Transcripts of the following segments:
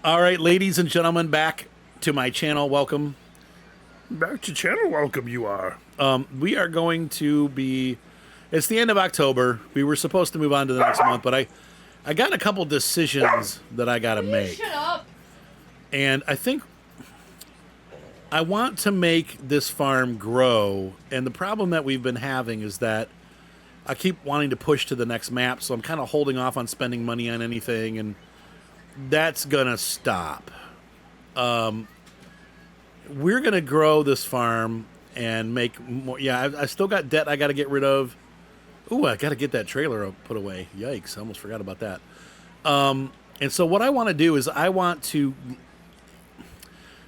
All right, ladies and gentlemen, back to my channel. Welcome. Back to channel welcome you are. We are going to be. It's the end of October. We were supposed to move on to the next month, but I got a couple decisions that I got to make. Shut up. And I think I want to make this farm grow. And the problem that we've been having is that I keep wanting to push to the next map, so I'm kind of holding off on spending money on anything, and that's going to stop. We're going to grow this farm and make more. Yeah, I still got debt I got to get rid of. Ooh, I got to get that trailer put away. Yikes, I almost forgot about that. And so what I want to do is I want to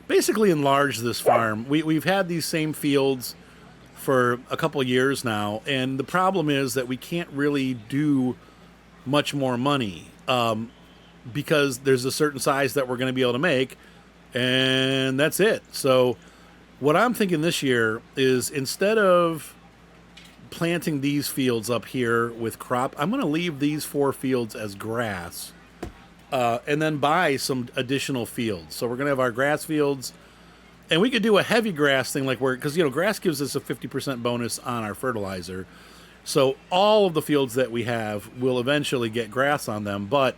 basically enlarge this farm. We've had these same fields for a couple of years now, and the problem is that we can't really do much more money because there's a certain size that we're going to be able to make, and that's it. So what I'm thinking this year is instead of planting these fields up here with crop, I'm going to leave these 4 fields as grass and then buy some additional fields. So we're going to have our grass fields, and we could do a heavy grass thing like because, grass gives us a 50% bonus on our fertilizer. So all of the fields that we have will eventually get grass on them, but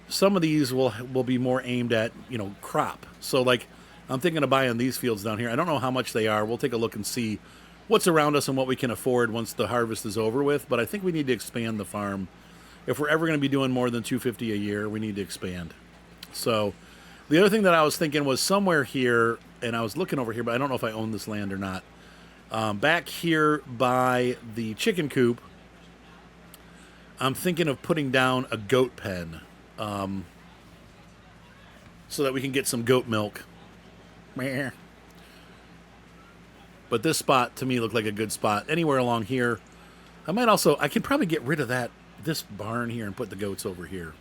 some of these will be more aimed at, crop. So like I'm thinking of buying these fields down here. I don't know how much they are. We'll take a look and see what's around us and what we can afford once the harvest is over with. But I think we need to expand the farm. If we're ever going to be doing more than $250 a year, we need to expand. So the other thing that I was thinking was somewhere here, and I was looking over here, but I don't know if I own this land or not. Back here by the chicken coop, I'm thinking of putting down a goat pen so that we can get some goat milk. But this spot to me looked like a good spot. Anywhere along here. I could probably get rid of this barn here and put the goats over here.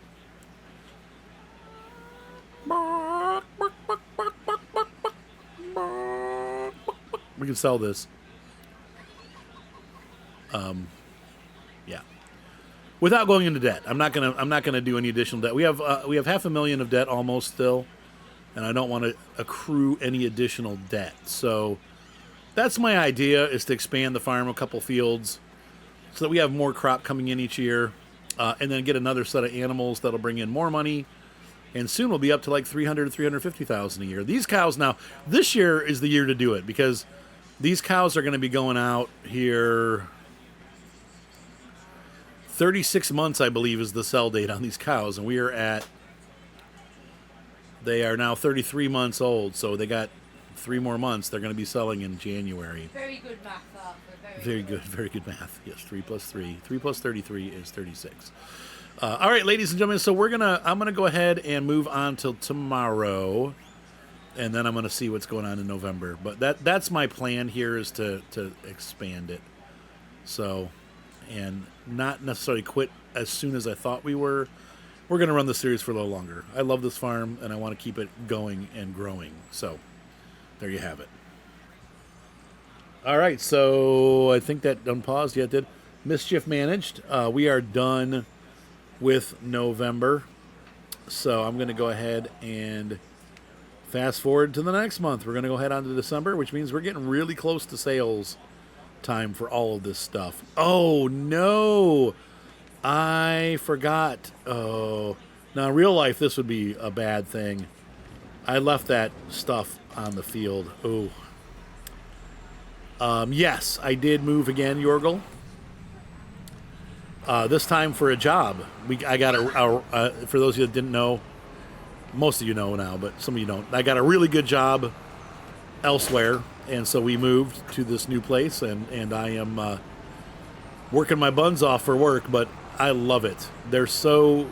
We can sell this. Yeah. Without going into debt. I'm not gonna do any additional debt. We have $500,000 of debt almost still, and I don't want to accrue any additional debt. So that's my idea, is to expand the farm a couple fields so that we have more crop coming in each year, and then get another set of animals that'll bring in more money. And soon we'll be up to like $300,000 to $350,000 a year. These cows now, this year is the year to do it, because these cows are going to be going out here 36 months, I believe, is the sell date on these cows. And they are now 33 months old, so they got 3 more months. They're going to be selling in January. Very good math, Arthur. Very good math. Yes, 3 plus 3. 3 plus 33 is 36. All right, ladies and gentlemen, so I'm gonna go ahead and move on till tomorrow, and then I'm gonna see what's going on in November. But that's my plan here, is to expand it. So, and not necessarily quit as soon as I thought we were. We're gonna run the series for a little longer. I love this farm, and I want to keep it going and growing. So, there you have it. All right, so I think that unpaused. Yeah, it did. Mischief managed. We are done with November. So I'm going to go ahead and fast forward to the next month. We're going to go ahead on to December, which means we're getting really close to sales time for all of this stuff. Oh, no. I forgot. Oh, now in real life, this would be a bad thing. I left that stuff on the field. Oh. Yes, I did move again, Yorgel. This time for a job. I got for those of you that didn't know, most of you know now, but some of you don't. I got a really good job elsewhere, and so we moved to this new place, and I am working my buns off for work, but I love it. They're so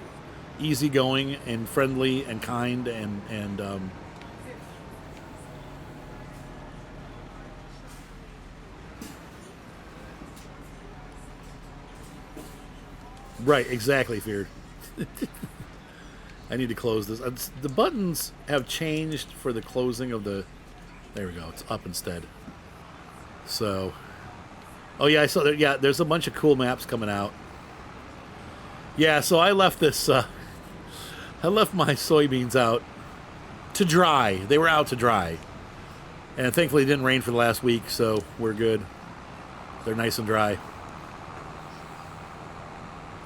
easygoing and friendly and kind, and right, exactly, Feared. I need to close this. The buttons have changed for the closing of the... There we go. It's up instead. So... Oh, yeah, I saw that. Yeah, there's a bunch of cool maps coming out. Yeah, so I left this... I left my soybeans out to dry. They were out to dry. And thankfully it didn't rain for the last week, so we're good. They're nice and dry.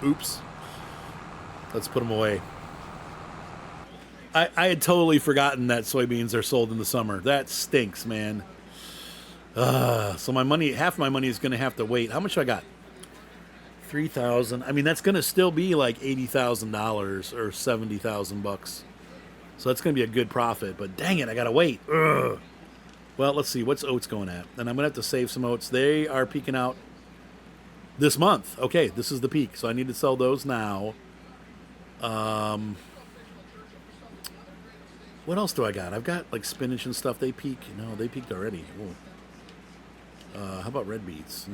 Oops. Let's put them away. I had totally forgotten that soybeans are sold in the summer. That stinks, man. So my money, half my money is going to have to wait. How much I got? $3,000. I mean, that's going to still be like $80,000 or $70,000. So that's going to be a good profit. But dang it, I got to wait. Ugh. Well, let's see. What's oats going at? And I'm going to have to save some oats. They are peaking out this month. Okay, this is the peak. So I need to sell those now. What else do I got? I've got like spinach and stuff. They peak. No, they peaked already. How about red beets?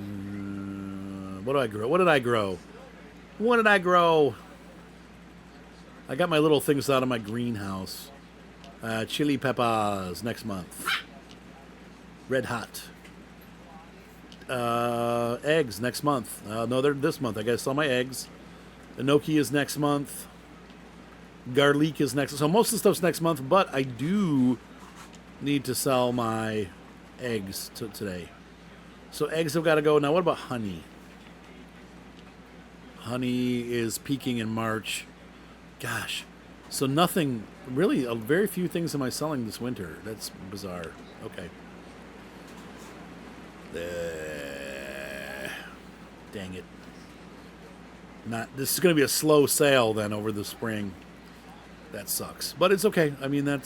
What do I grow? What did I grow? What did I grow? I got my little things out of my greenhouse. Chili peppers next month. Red hot. Eggs next month. No, they're this month. I gotta sell my eggs. Enoki is next month. Garlic is next. So most of the stuff's next month, but I do need to sell my eggs today. So eggs have got to go. Now what about honey? Honey is peaking in March. Gosh. So nothing, really, very few things am I selling this winter. That's bizarre. Okay. Dang it. This is going to be a slow sale then over the spring. That sucks. But it's okay. I mean, it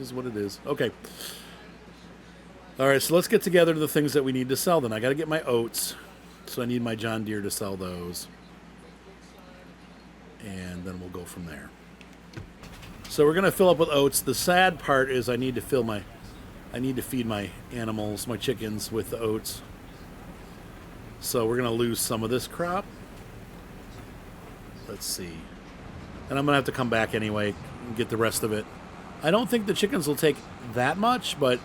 is what it is. Okay. All right, so let's get together to the things that we need to sell then. I got to get my oats. So I need my John Deere to sell those. And then we'll go from there. So we're going to fill up with oats. The sad part is I need to feed my animals, my chickens, with the oats. So we're going to lose some of this crop. Let's see. And I'm going to have to come back anyway and get the rest of it. I don't think the chickens will take that much, but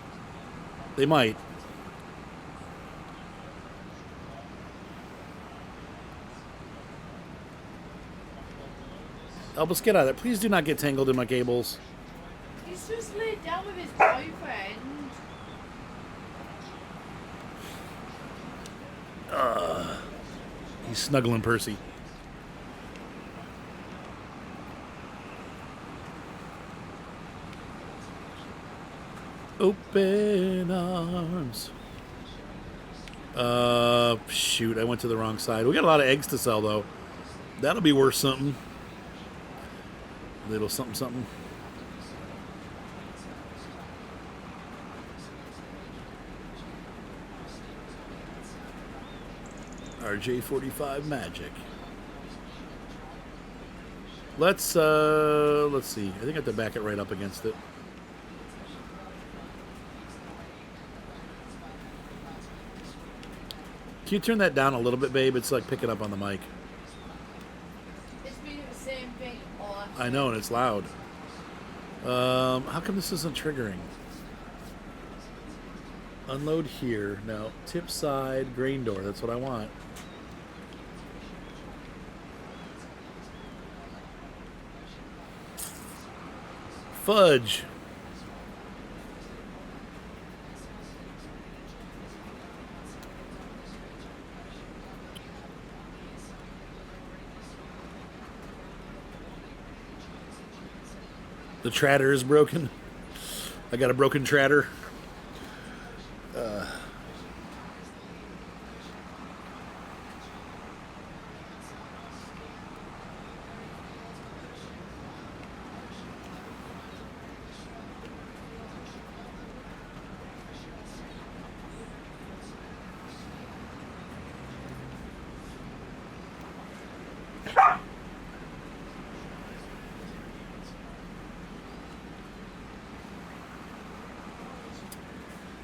they might. Elvis, get out of there. Please do not get tangled in my cables. He's just laid down with his boyfriend. He's snuggling Percy. Open arms. Shoot, I went to the wrong side. We got a lot of eggs to sell, though. That'll be worth something. Little something, something. RJ45 magic. Let's see. I think I have to back it right up against it. Can you turn that down a little bit, babe? It's like picking up on the mic. It's been the same thing all afternoon. I know, and it's loud. How come this isn't triggering? Unload here. No. Tip side, grain door. That's what I want. Fudge. The tratter is broken. I got a broken tratter.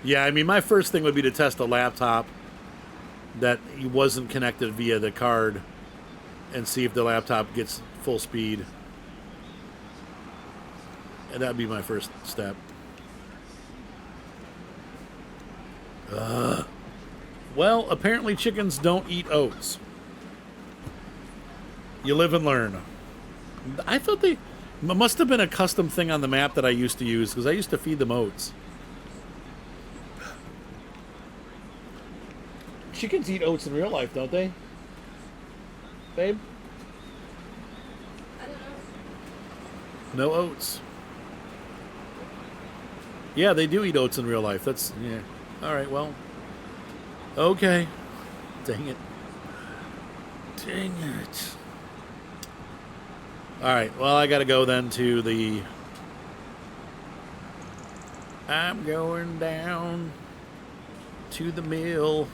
Yeah, I mean, my first thing would be to test a laptop that wasn't connected via the card and see if the laptop gets full speed. And that'd be my first step. Well, apparently chickens don't eat oats. You live and learn. I thought Must have been a custom thing on the map that I used to use because I used to feed them oats. Chickens eat oats in real life, don't they? Babe? I don't know. No oats. Yeah, they do eat oats in real life. That's, yeah. All right, well. Okay. Dang it. Dang it. All right, well, I got to go then to the... I'm going down to the mill.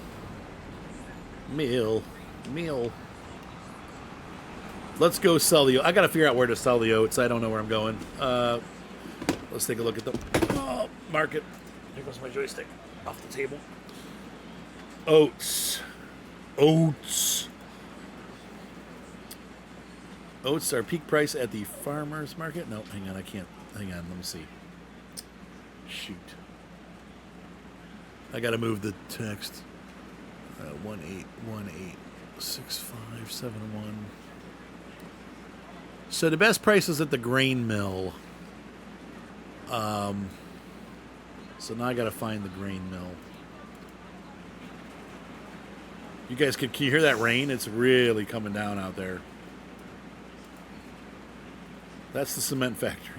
Mill. Let's go sell the... I got to figure out where to sell the oats. I don't know where I'm going. Let's take a look at the market. There goes my joystick off the table. Oats. Oats are peak price at the farmer's market. No, hang on. I can't. Hang on. Let me see. Shoot. I got to move the text. 18186571. So the best price is at the grain mill. So now I got to find the grain mill. You guys can you hear that rain? It's really coming down out there. That's the cement factory.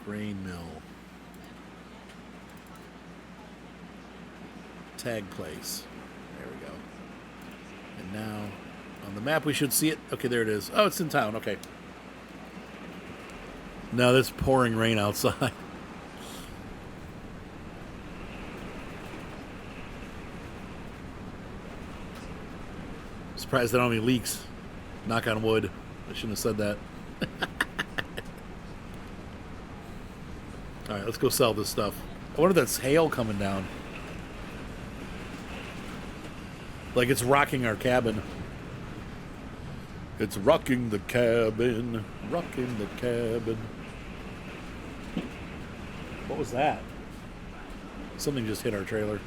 Grain mill. Tag place. There we go. And now on the map we should see it. Okay, there it is. Oh, it's in town. Okay. No, there's pouring rain outside. Surprised there aren't any leaks. Knock on wood. I shouldn't have said that. All right, let's go sell this stuff. I wonder if that's hail coming down. Like it's rocking our cabin. It's rocking the cabin. Rocking the cabin. What was that? Something just hit our trailer.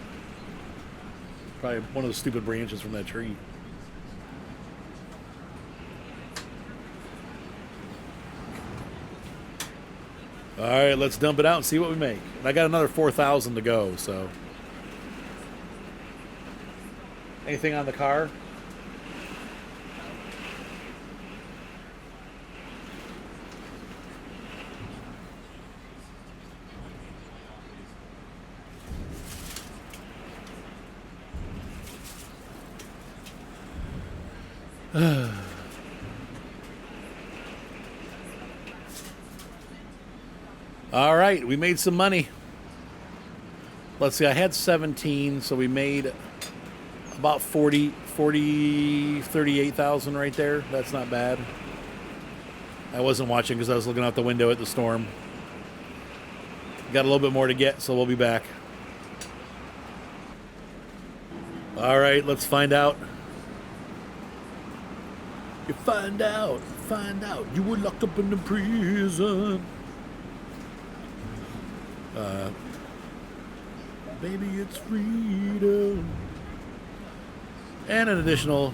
Probably one of the stupid branches from that tree. All right, let's dump it out and see what we make. And I got another 4,000 to go, so. Anything on the car? All right, we made some money. Let's see, I had 17, so we made about 38,000 right there. That's not bad. I wasn't watching because I was looking out the window at the storm. Got a little bit more to get, so we'll be back. All right, let's find out. You find out. You were locked up in the prison. Baby, it's freedom. And an additional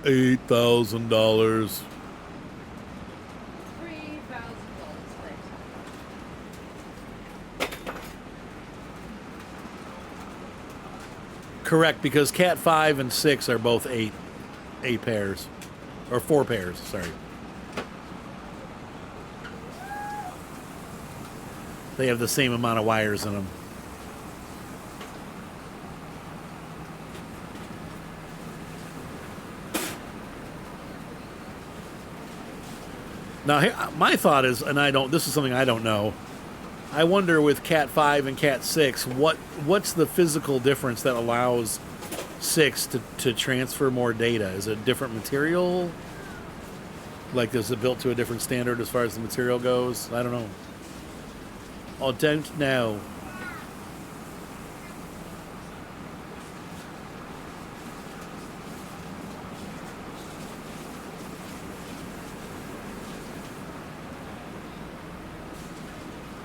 $8,000. $3,000. Correct, because Cat 5 and 6 are both 8 pairs. Or 4 pairs, sorry. They have the same amount of wires in them. Now, my thought is, and this is something I don't know. I wonder with Cat 5 and Cat 6, what's the physical difference that allows 6 to transfer more data? Is it a different material? Like, is it built to a different standard as far as the material goes? I don't know. I don't know.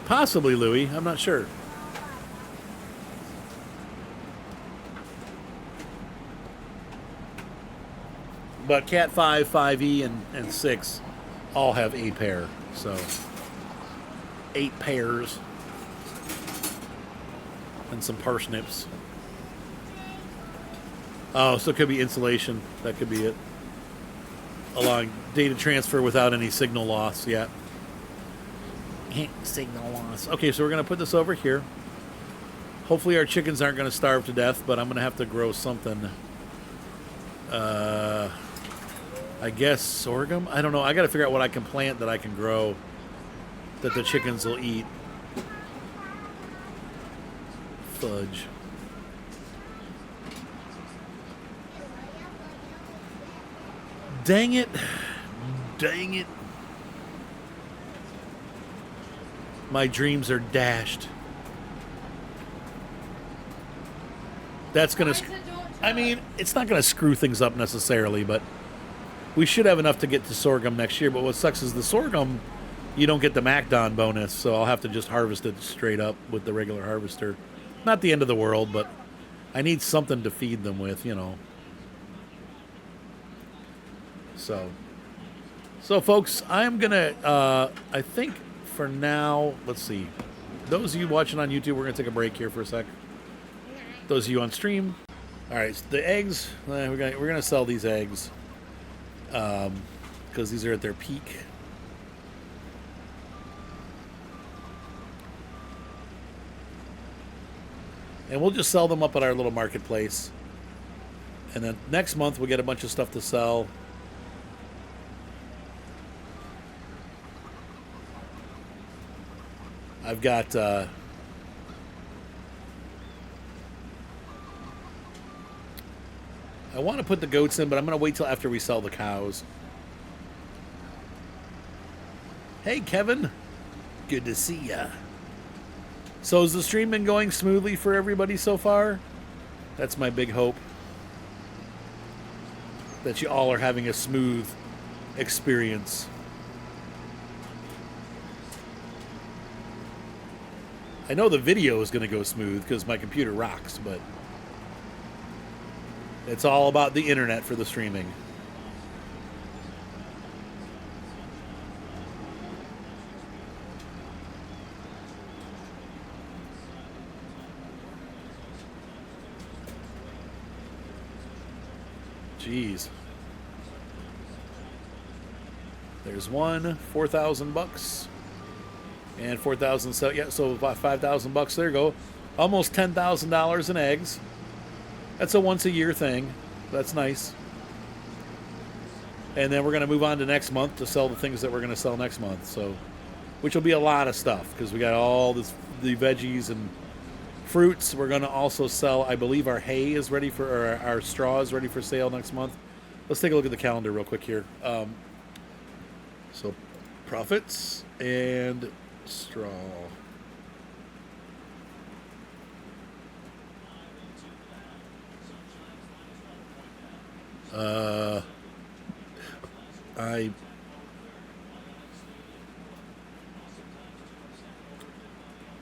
Possibly, Louis. I'm not sure. But Cat 5, 5E, and 6 all have a pair. So 8 pairs. And some parsnips. Oh, so it could be insulation. That could be it. Allowing data transfer without any signal loss yet. Signal loss. Okay, so we're going to put this over here. Hopefully our chickens aren't going to starve to death, but I'm going to have to grow something. I guess sorghum? I don't know. I got to figure out what I can plant that I can grow that the chickens will eat. Fudge. Dang it. Dang it. My dreams are dashed. That's going to... I mean, it's not going to screw things up necessarily, but we should have enough to get to sorghum next year. But what sucks is the sorghum, you don't get the MacDon bonus, so I'll have to just harvest it straight up with the regular harvester. Not the end of the world, but I need something to feed them with, you know. So folks, I'm going to, I think for now, let's see. Those of you watching on YouTube, we're going to take a break here for a sec. Those of you on stream. All right, so the eggs, we're going to sell these eggs because these are at their peak. And we'll just sell them up at our little marketplace. And then next month we'll get a bunch of stuff to sell. I've got I want to put the goats in, but I'm going to wait till after we sell the cows. Hey, Kevin. Good to see ya. So has the stream been going smoothly for everybody so far? That's my big hope. That you all are having a smooth experience. I know the video is going to go smooth because my computer rocks, but it's all about the internet for the streaming. Jeez. There's one, $4,000. And 4,000, so yeah, so about $5,000. There you go. Almost $10,000 in eggs. That's a once a year thing. That's nice. And then we're going to move on to next month to sell the things that we're going to sell next month. So, which will be a lot of stuff because we got all the veggies and fruits. We're going to also sell, I believe our hay is ready for, or our straw is ready for sale next month. Let's take a look at the calendar real quick here. So profits and straw.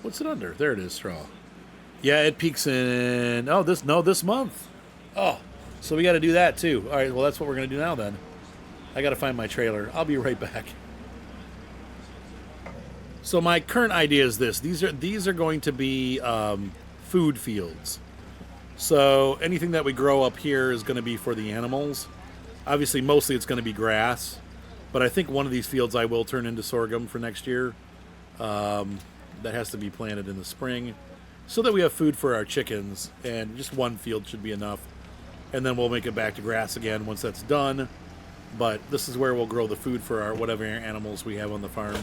What's it under? There it is, straw. Yeah, it peaks in this month. Oh, so we got to do that too. All right, well that's what we're gonna do now then. I got to find my trailer. I'll be right back. So my current idea is this: these are going to be food fields. So anything that we grow up here is going to be for the animals. Obviously, mostly it's going to be grass, but I think one of these fields I will turn into sorghum for next year. That has to be planted in the spring, so that we have food for our chickens. And just one field should be enough, and then we'll make it back to grass again once that's done. But this is where we'll grow the food for our whatever animals we have on the farm.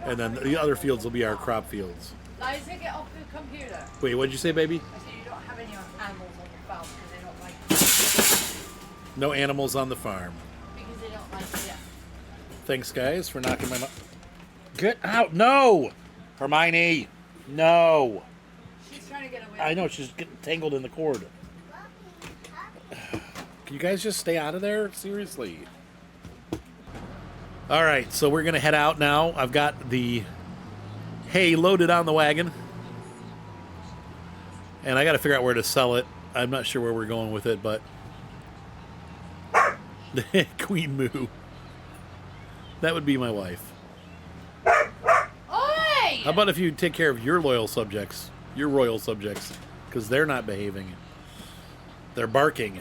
And then the other fields will be our crop fields. Liza, get off the computer. Wait, what'd you say, baby? I said you don't have any animals on the farm because they don't like it. No animals on the farm. Because they don't like it. Yeah. Thanks, guys, for knocking my... Get out! No! Hermione! No! She's trying to get away. I know, she's getting tangled in the cord. Can you guys just stay out of there? Seriously. All right, so we're going to head out now. I've got the hay loaded on the wagon. And I got to figure out where to sell it. I'm not sure where we're going with it, but Queen Moo. That would be my wife. Oi! How about if you take care of your loyal subjects, your royal subjects, because they're not behaving. They're barking.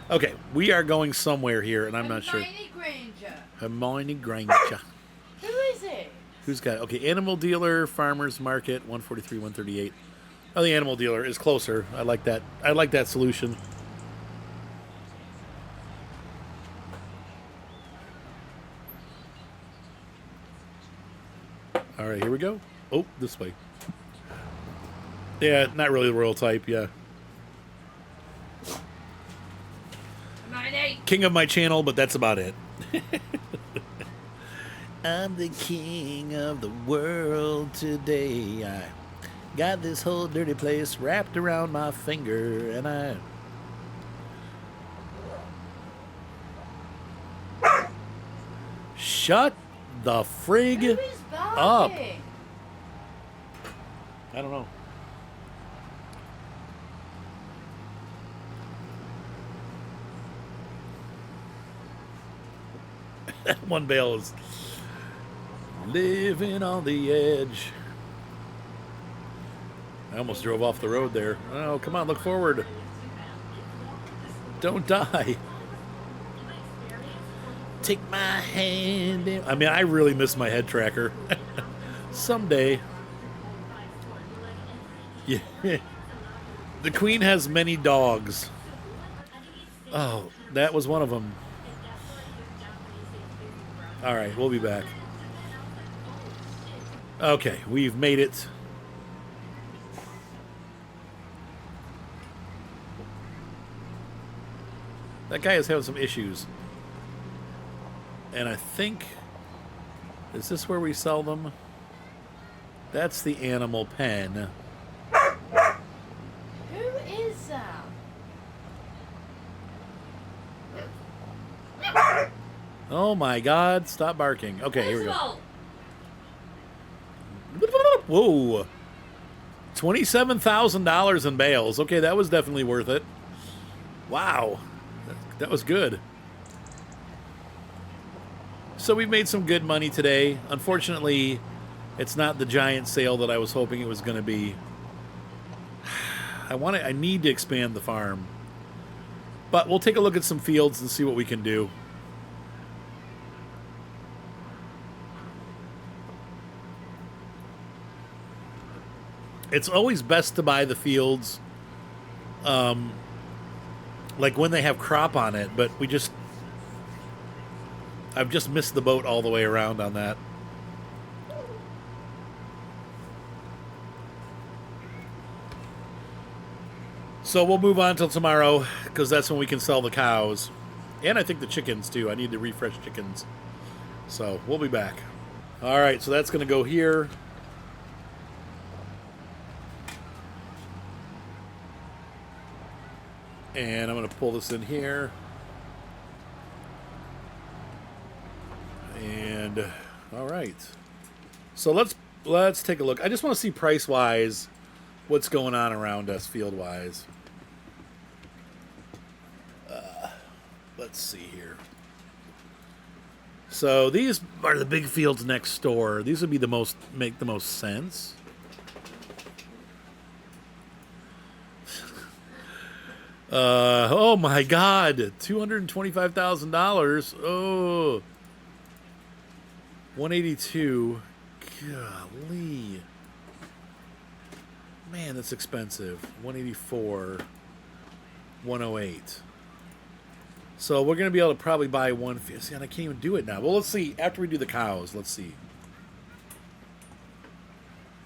Okay, we are going somewhere here, and I'm not sure. Hermione Granger. Hermione Granger. Who is it? Who's got it? Okay, animal dealer, farmer's market, 143, 138. Oh, the animal dealer is closer. I like that. I like that solution. All right, here we go. Oh, this way. Yeah, not really the royal type, yeah. Hermione. King of my channel, but that's about it. I'm the king of the world today. I got this whole dirty place wrapped around my finger, and I... Shut the frig Who is up. barking? I don't know. That one bale is living on the edge. I almost drove off the road there. Oh, come on, look forward. Don't die. Take my hand in. I mean, I really miss my head tracker. Someday. Yeah. The queen has many dogs. Oh, that was one of them. All right, we'll be back. Okay, we've made it. That guy is having some issues. And I think... Is this where we sell them? That's the animal pen. Who is that? Oh my god, stop barking. Okay, here we go. Whoa. $27,000 in bales. Okay, that was definitely worth it. Wow. That was good. So we made some good money today. Unfortunately, it's not the giant sale that I was hoping it was going to be. I need to expand the farm. But we'll take a look at some fields and see what we can do. It's always best to buy the fields like when they have crop on it, but I've just missed the boat all the way around on that. So we'll move on till tomorrow, because that's when we can sell the cows. And I think the chickens, too. I need to refresh chickens. So we'll be back. All right, so that's going to go here. And I'm going to pull this in here. And all right. So let's take a look. I just want to see price-wise what's going on around us field-wise. Let's see here. So these are the big fields next door. These would be make the most sense. Oh my God, $225,000. Oh, 182. Golly, man, that's expensive. 184, 108. So we're gonna be able to probably buy 150. And I can't even do it now. Well, let's see. After we do the cows, let's see.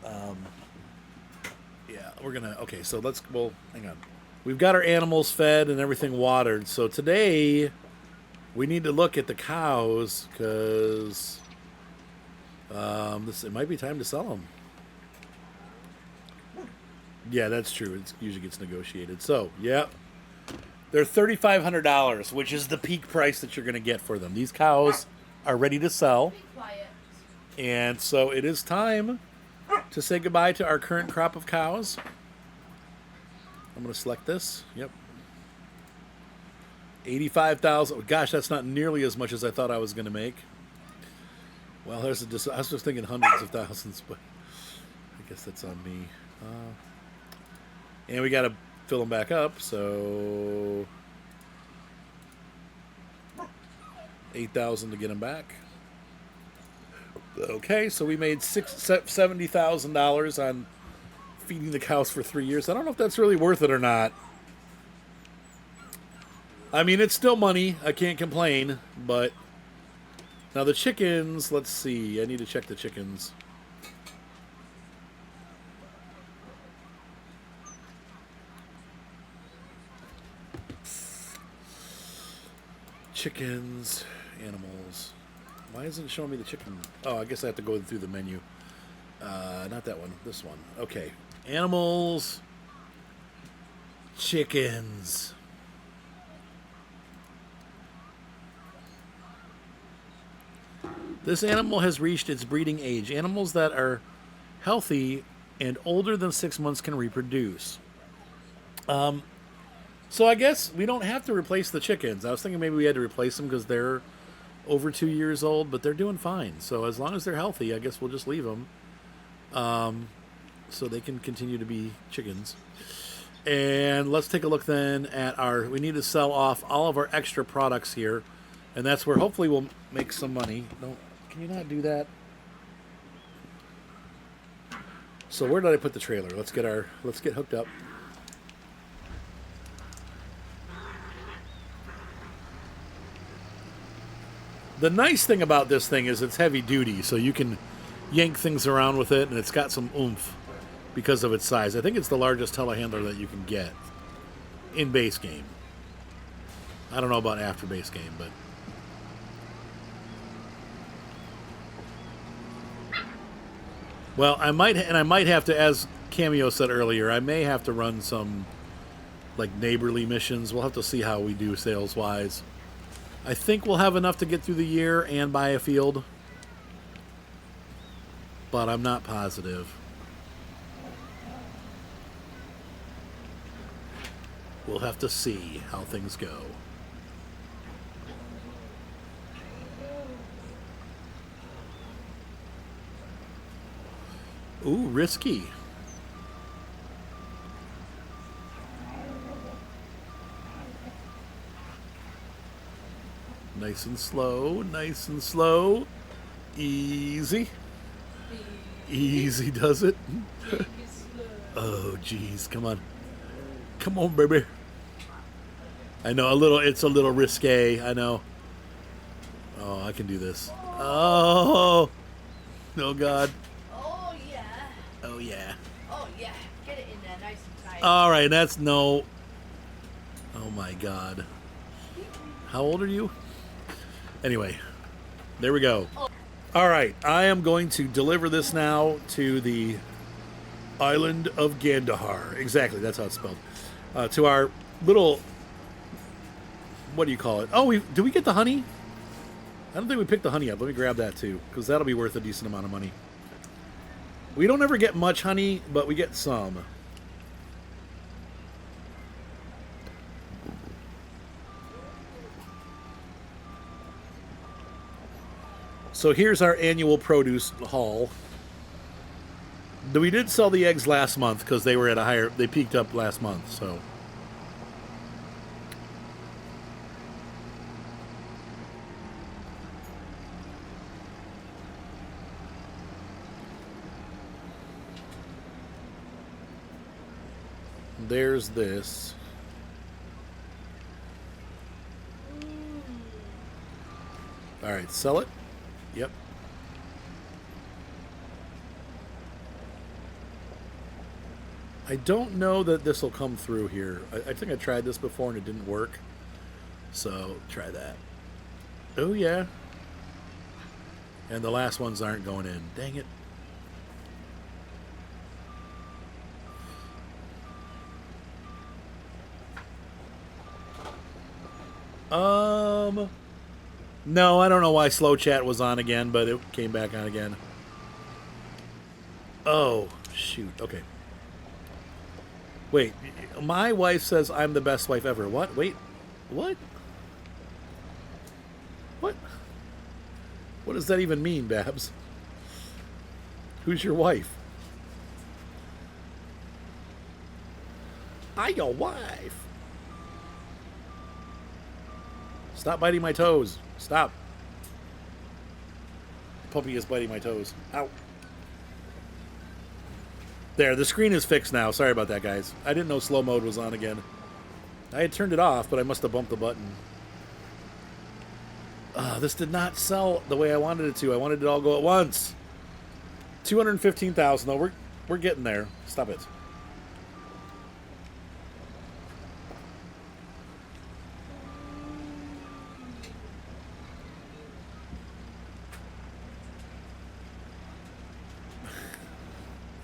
Yeah, we're gonna. Okay, so hang on. We've got our animals fed and everything watered. So today, we need to look at the cows because it might be time to sell them. Yeah, that's true. It usually gets negotiated. So, yeah. They're $3,500, which is the peak price that you're going to get for them. These cows are ready to sell. Be quiet. And so it is time to say goodbye to our current crop of cows. I'm going to select this. Yep. $85,000. Gosh, that's not nearly as much as I thought I was going to make. Well, there's I was just thinking hundreds of thousands, but I guess that's on me. And we got to fill them back up, so 8,000 to get them back. Okay, so we made $70,000 on feeding the cows for 3 years. I don't know if that's really worth it or not. I mean, it's still money. I can't complain, but now the chickens, let's see. I need to check the chickens. Chickens, animals. Why isn't it showing me the chicken? Oh, I guess I have to go through the menu. Not that one, this one. Okay. Animals, chickens. This animal has reached its breeding age. Animals that are healthy and older than 6 months can reproduce. So I guess we don't have to replace the chickens. I was thinking maybe we had to replace them because they're over 2 years old, but they're doing fine. So as long as they're healthy, I guess we'll just leave them. So they can continue to be chickens. And let's take a look then at we need to sell off all of our extra products here. And that's where hopefully we'll make some money. Can you not do that? So where did I put the trailer? Let's get hooked up. The nice thing about this thing is it's heavy duty, so you can yank things around with it, and it's got some oomph because of its size. I think it's the largest telehandler that you can get in base game. I don't know about after base game, but well, I might have to, as Cameo said earlier, I may have to run some like neighborly missions. We'll have to see how we do sales wise. I think we'll have enough to get through the year and buy a field, but I'm not positive. We'll have to see how things go. Ooh, risky. Nice and slow, nice and slow. Easy. Easy does it. Oh, geez, come on. Come on, baby. I know it's a little risque, I know. Oh, I can do this. Oh, no, God. Oh, yeah. Oh, yeah. Oh, yeah. Get it in there nice and tight. All right, that's no. Oh, my God. How old are you? Anyway, there we go. All right, I am going to deliver this now to the island of Gandahar. Exactly, that's how it's spelled. To our little, what do you call it? Oh, do we get the honey? I don't think we picked the honey up. Let me grab that too, because that'll be worth a decent amount of money. We don't ever get much honey, but we get some. So here's our annual produce haul. We did sell the eggs last month because they were at they peaked up last month, so. There's this. All right, sell it. Yep. I don't know that this will come through here. I think I tried this before and it didn't work. So, try that. Oh, yeah. And the last ones aren't going in. Dang it. No, I don't know why slow chat was on again, but it came back on again. Oh, shoot. Okay. Wait, my wife says I'm the best wife ever. What? Wait. What? What? What does that even mean, Babs? Who's your wife? I your wife. Stop biting my toes. Stop. Puppy is biting my toes. Ow. There, the screen is fixed now. Sorry about that, guys. I didn't know slow mode was on again. I had turned it off, but I must have bumped the button. This did not sell the way I wanted it to. I wanted it all go at once. 215,000 though. We're getting there. Stop it.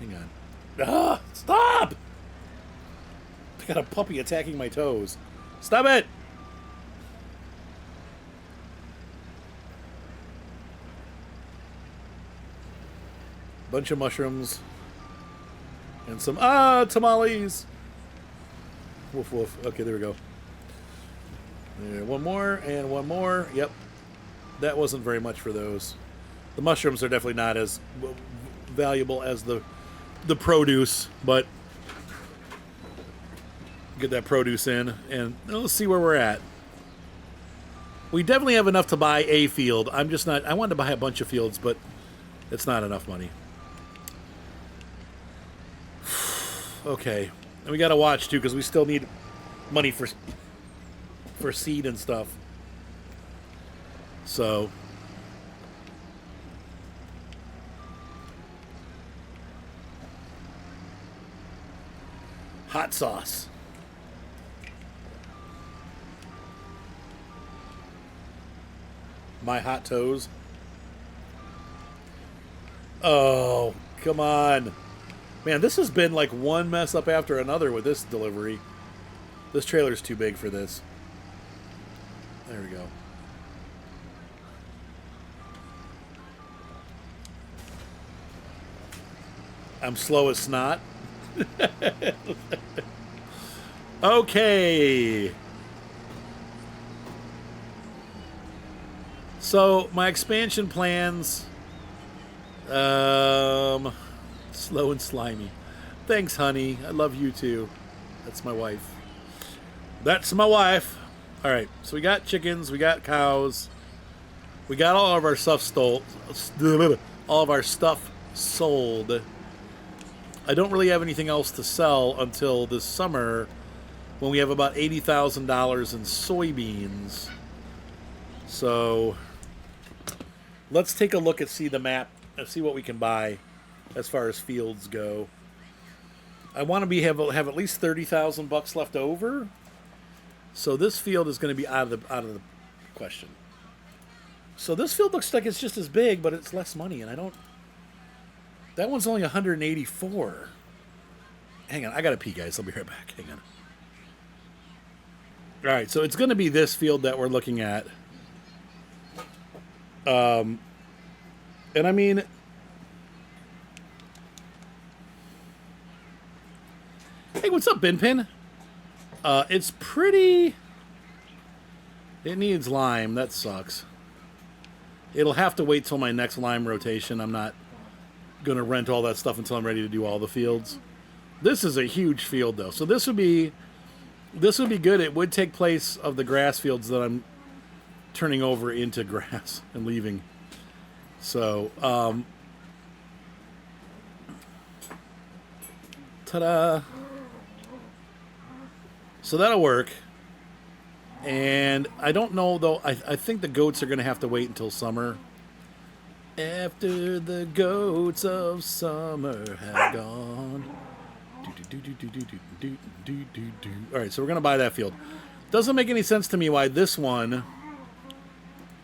Hang on. Ah, stop! I got a puppy attacking my toes. Stop it! Bunch of mushrooms. And some, tamales! Woof, woof. Okay, there we go. There, one more, and one more. Yep. That wasn't very much for those. The mushrooms are definitely not as valuable as the produce, but get that produce in, and let's see where we're at. We definitely have enough to buy a field. I'm just not... I wanted to buy a bunch of fields, but it's not enough money. Okay. And we got to watch, too, because we still need money for seed and stuff. So... hot sauce. My hot toes. Oh, come on. Man, this has been like one mess up after another with this delivery. This trailer's too big for this. There we go. I'm slow as snot. Okay. So my expansion plans, slow and slimy. Thanks, honey. I love you too. That's my wife. That's my wife. All right. So we got chickens. We got cows. We got all of our stuff stole. All of our stuff sold. I don't really have anything else to sell until this summer, when we have about $80,000 in soybeans. So let's take a look and see the map and see what we can buy as far as fields go. I want to have at least $30,000 left over. So this field is going to be out of the question. So this field looks like it's just as big, but it's less money, and I don't. That one's only 184. Hang on, I gotta pee, guys. I'll be right back. Hang on. All right, so it's going to be this field that we're looking at. And I mean, hey, what's up, Binpin? It's pretty. It needs lime. That sucks. It'll have to wait till my next lime rotation. I'm not gonna rent all that stuff until I'm ready to do all the fields. This is a huge field, though, so this would be good. It would take place of the grass fields that I'm turning over into grass and leaving. So, ta-da! So that'll work. And I don't know, though. I think the goats are going to have to wait until summer. After the goats of summer have gone. All right, so we're going to buy that field. Doesn't make any sense to me why this one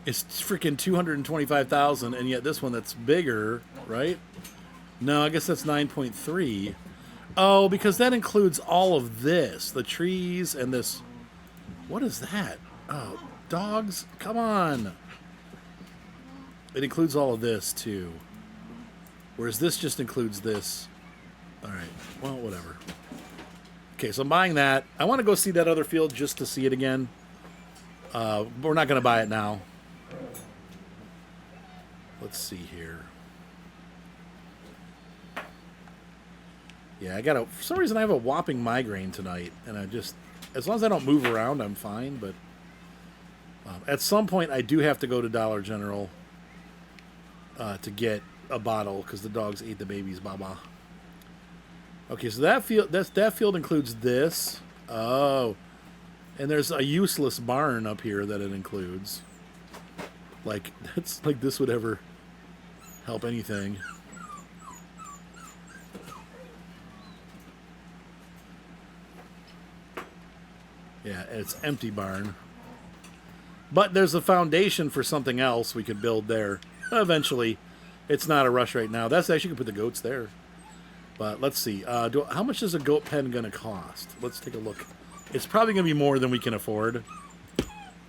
is freaking 225,000, and yet this one that's bigger, right? No, I guess that's 9.3. Oh, because that includes all of this, the trees and this. What is that? Oh, dogs, come on. It includes all of this too, whereas this just includes this. All right, well, whatever. Okay, so I'm buying that. I want to go see that other field just to see it again. We're not going to buy it now. Let's see here. Yeah, for some reason I have a whopping migraine tonight, and as long as I don't move around, I'm fine, but at some point I do have to go to Dollar General to get a bottle, because the dogs ate the baby's baba. Okay, so that field includes this. Oh, and there's a useless barn up here that it includes. Like, that's like this would ever help anything. Yeah, it's empty barn. But there's a foundation for something else we could build there. Eventually. It's not a rush right now. That's actually, you could put the goats there. But let's see. How much is a goat pen going to cost? Let's take a look. It's probably going to be more than we can afford.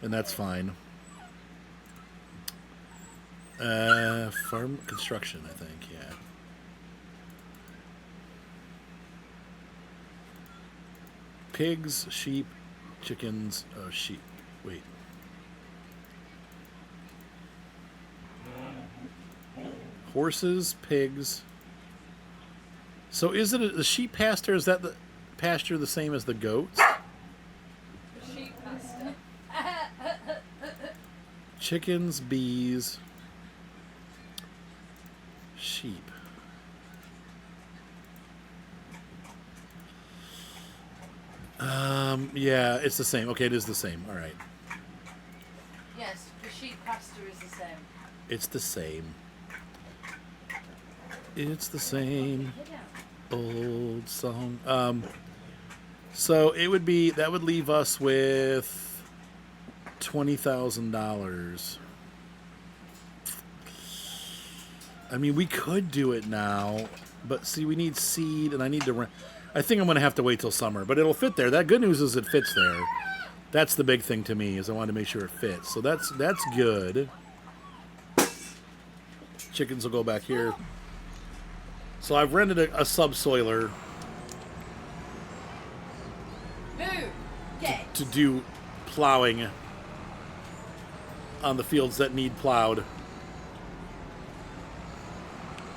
And that's fine. Farm construction, I think, yeah. Pigs, sheep, chickens, sheep. Wait. Horses, pigs. So is it the sheep pasture? Is that the pasture the same as the goats? Sheep pasture. Chickens, bees, sheep. Yeah, it's the same. Okay, it is the same. All right. Yes, the sheep pasture is the same. It's the same. It's the same old song. So it would be, that would leave us with $20,000. I mean, we could do it now, but see, we need seed, and I need to rent. I think I'm going to have to wait till summer, but it'll fit there. That good news is it fits there. That's the big thing to me, is I want to make sure it fits. So that's good. Chickens will go back here. So I've rented a subsoiler to do plowing on the fields that need plowed.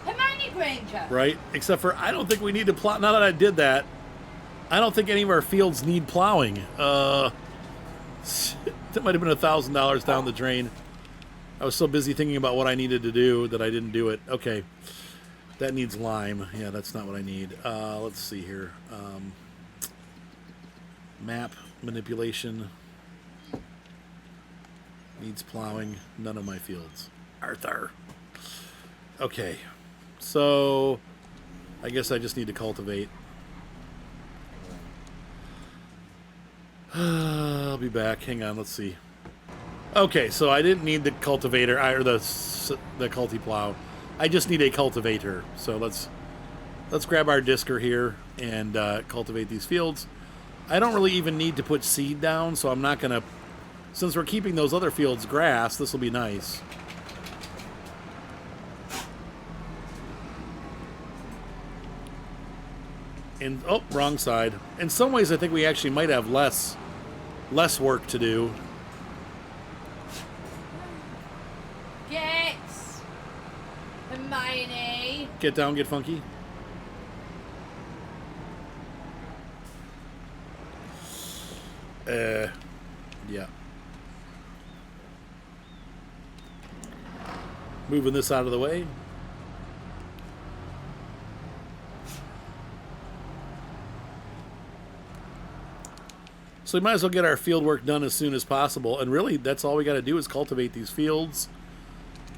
Hermione Granger. Right? Except for, I don't think we need to plow. Now that I did that, I don't think any of our fields need plowing. That might have been $1,000 down the drain. I was so busy thinking about what I needed to do that I didn't do it. Okay. That needs lime. Yeah, that's not what I need. Let's see here. Map manipulation. Needs plowing. None of my fields. Arthur. Okay. So, I guess I just need to cultivate. I'll be back. Hang on. Let's see. Okay, so I didn't need the cultivator or the culti plow. I just need a cultivator. So let's grab our disker here and cultivate these fields. I don't really even need to put seed down, so I'm not gonna. Since we're keeping those other fields grass, this will be nice. And oh, wrong side. In some ways, I think we actually might have less work to do. Hermione. Get down, get funky. Yeah. Moving this out of the way. So we might as well get our field work done as soon as possible. And really, that's all we got to do is cultivate these fields.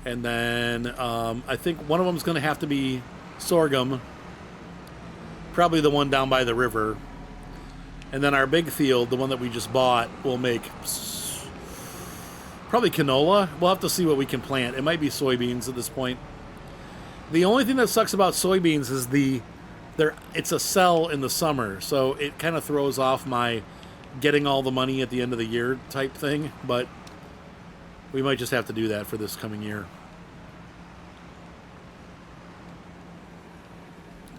And then I think one of them is going to have to be sorghum. Probably the one down by the river. And then our big field, the one that we just bought, will make probably canola. We'll have to see what we can plant. It might be soybeans at this point. The only thing that sucks about soybeans is it's a sell in the summer. So it kind of throws off my getting all the money at the end of the year type thing. But we might just have to do that for this coming year.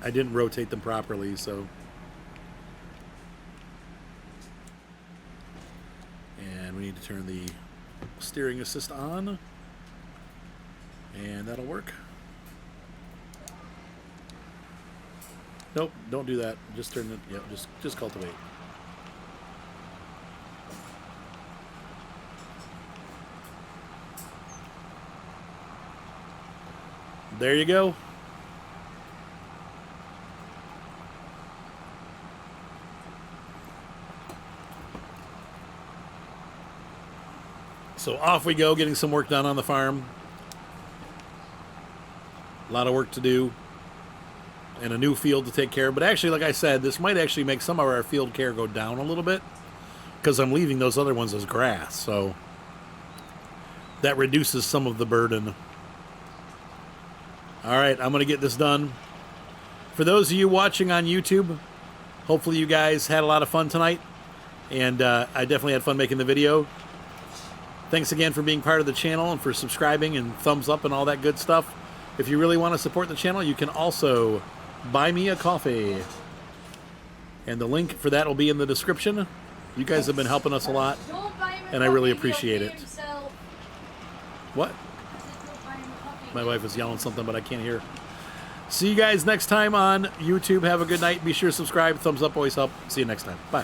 I didn't rotate them properly, so. And we need to turn the steering assist on. And that'll work. Nope, don't do that. Just turn it, yeah, just cultivate. There you go. So off we go, getting some work done on the farm. A lot of work to do. And a new field to take care of. But actually, like I said, this might actually make some of our field care go down a little bit, because I'm leaving those other ones as grass. So that reduces some of the burden. All right, I'm going to get this done. For those of you watching on YouTube, hopefully you guys had a lot of fun tonight. And I definitely had fun making the video. Thanks again for being part of the channel and for subscribing and thumbs up and all that good stuff. If you really want to support the channel, you can also buy me a coffee. And the link for that will be in the description. You guys have been helping us a lot, and I really appreciate it. What? My wife is yelling something, but I can't hear. See you guys next time on YouTube. Have a good night. Be sure to subscribe. Thumbs up always help. See you next time. Bye.